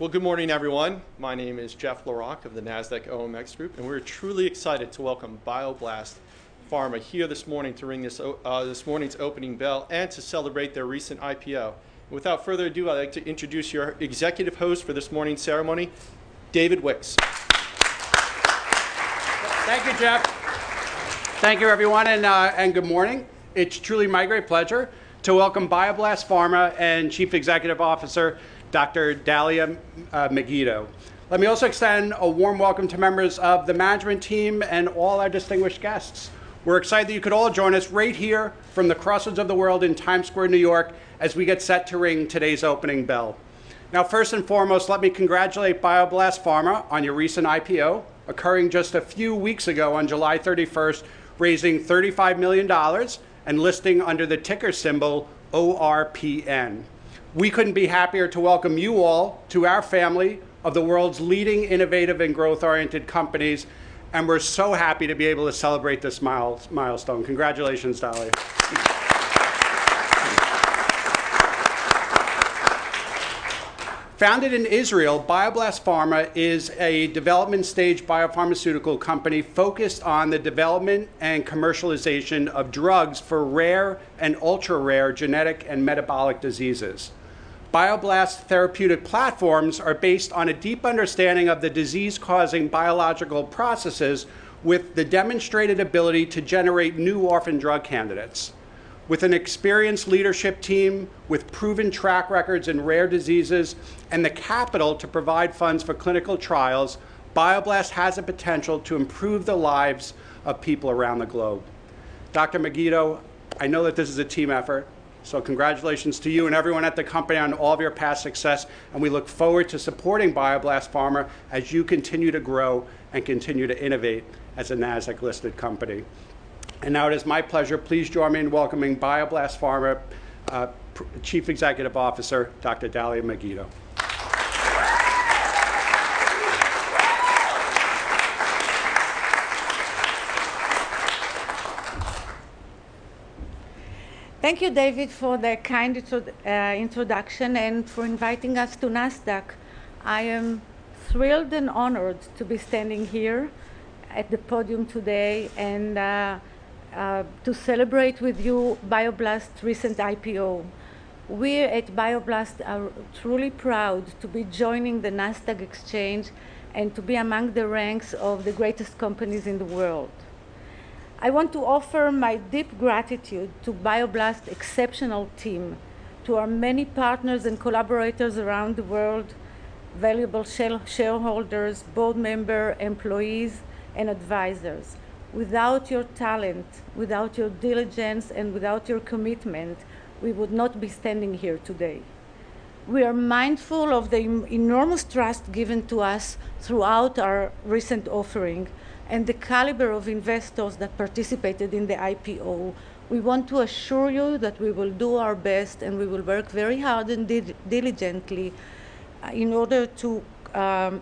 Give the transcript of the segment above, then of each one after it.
Well, good morning, everyone. My name is Jeff LaRocque of the Nasdaq OMX Group, and we're truly excited to welcome BioBlast Pharma here this morning to ring this morning's opening bell and to celebrate their recent IPO. Without further ado, I'd like to introduce your executive host for this morning's ceremony, David Wicks. Thank you, Jeff. Thank you, everyone, and good morning. It's truly my great pleasure to welcome BioBlast Pharma and Chief Executive Officer, Dr. Dalia Megiddo. Let me also extend a warm welcome to members of the management team and all our distinguished guests. We're excited that you could all join us right here from the crossroads of the world in Times Square, New York, as we get set to ring today's opening bell. Now, first and foremost, let me congratulate BioBlast Pharma on your recent IPO, occurring just a few weeks ago on July 31st, raising $35 million and listing under the ticker symbol ORPN. We couldn't be happier to welcome you all to our family of the world's leading innovative and growth-oriented companies, and we're so happy to be able to celebrate this milestone. Congratulations, Dalia. Founded in Israel, BioBlast Pharma is a development stage biopharmaceutical company focused on the development and commercialization of drugs for rare and ultra-rare genetic and metabolic diseases. BioBlast therapeutic platforms are based on a deep understanding of the disease-causing biological processes with the demonstrated ability to generate new orphan drug candidates. With an experienced leadership team with proven track records in rare diseases and the capital to provide funds for clinical trials, BioBlast has the potential to improve the lives of people around the globe. Dr. Megiddo, I know that this is a team effort, so congratulations to you and everyone at the company on all of your past success, and we look forward to supporting BioBlast Pharma as you continue to grow and continue to innovate as a Nasdaq-listed company. And now it is my pleasure. Please join me in welcoming BioBlast Pharma Chief Executive Officer, Dr. Dalia Megiddo. Thank you, David, for the kind introduction and for inviting us to Nasdaq. I am thrilled and honored to be standing here at the podium today and to celebrate with you BioBlast's recent IPO. We at BioBlast are truly proud to be joining the Nasdaq exchange and to be among the ranks of the greatest companies in the world. I want to offer my deep gratitude to BioBlast's exceptional team, to our many partners and collaborators around the world, valuable shareholders, board members, employees, and advisors. Without your talent, without your diligence, and without your commitment, we would not be standing here today. We are mindful of the enormous trust given to us throughout our recent offering and the caliber of investors that participated in the IPO. We want to assure you that we will do our best and we will work very hard and diligently in order to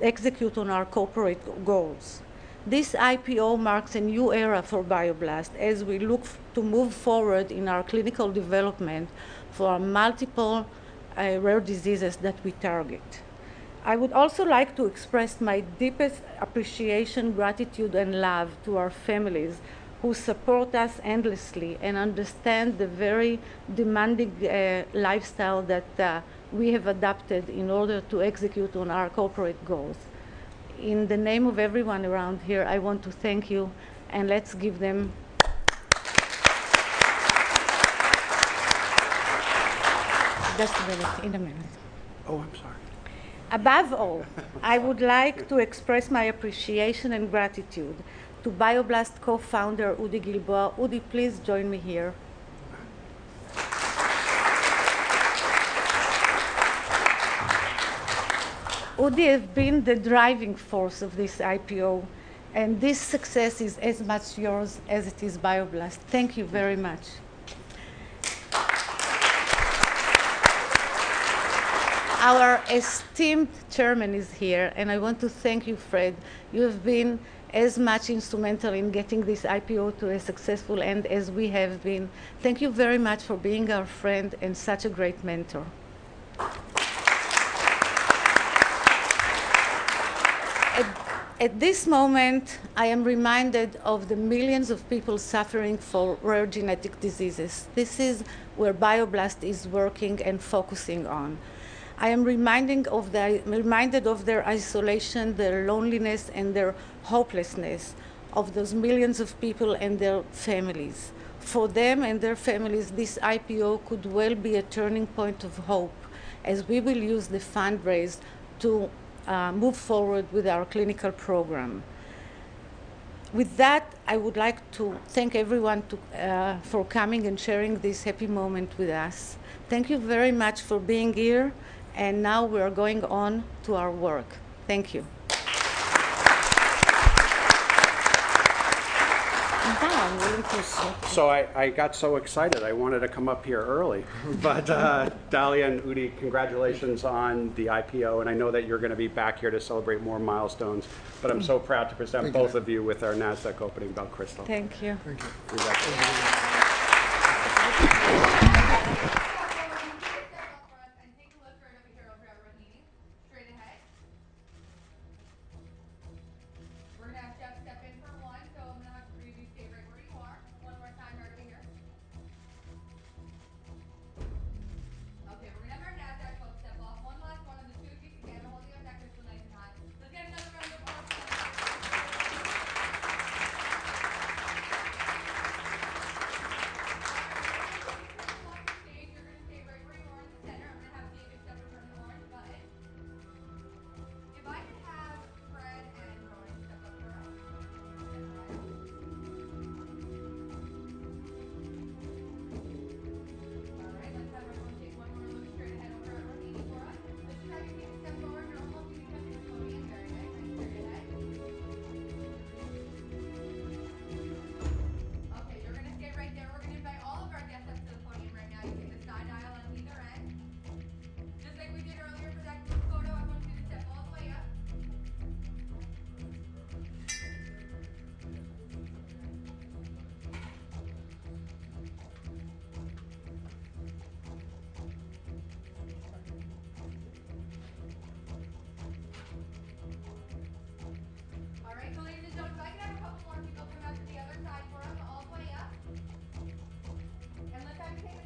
execute on our corporate goals. This IPO marks a new era for BioBlast as we look to move forward in our clinical development for our multiple rare diseases that we target. I would also like to express my deepest appreciation, gratitude, and love to our families who support us endlessly and understand the very demanding lifestyle that we have adopted in order to execute on our corporate goals. In the name of everyone around here, I want to thank you, and let's give them just a minute, in a minute. Oh, I'm sorry. Above all, I would like to express my appreciation and gratitude to BioBlast co-founder Udi Gilboa. Udi, please join me here. Udi has been the driving force of this IPO, and this success is as much yours as it is BioBlast. Thank you very much. Our esteemed chairman is here, and I want to thank you, Fred. You have been as much instrumental in getting this IPO to a successful end as we have been. Thank you very much for being our friend and such a great mentor. At this moment, I am reminded of the millions of people suffering for rare genetic diseases. This is where BioBlast is working and focusing on. I am reminded of their isolation, their loneliness, and their hopelessness, of those millions of people and their families. For them and their families, this IPO could well be a turning point of hope, as we will use the fundraise to move forward with our clinical program. With that, I would like to thank everyone for coming and sharing this happy moment with us. Thank you very much for being here, and now we are going on to our work. Thank you. So I got so excited, I wanted to come up here early. But Dalia and Udi, congratulations on the IPO, and I know that you're going to be back here to celebrate more milestones. But I'm so proud to present both of you with our Nasdaq opening bell crystal. Thank you. Thank you. Congratulations. And let's have you take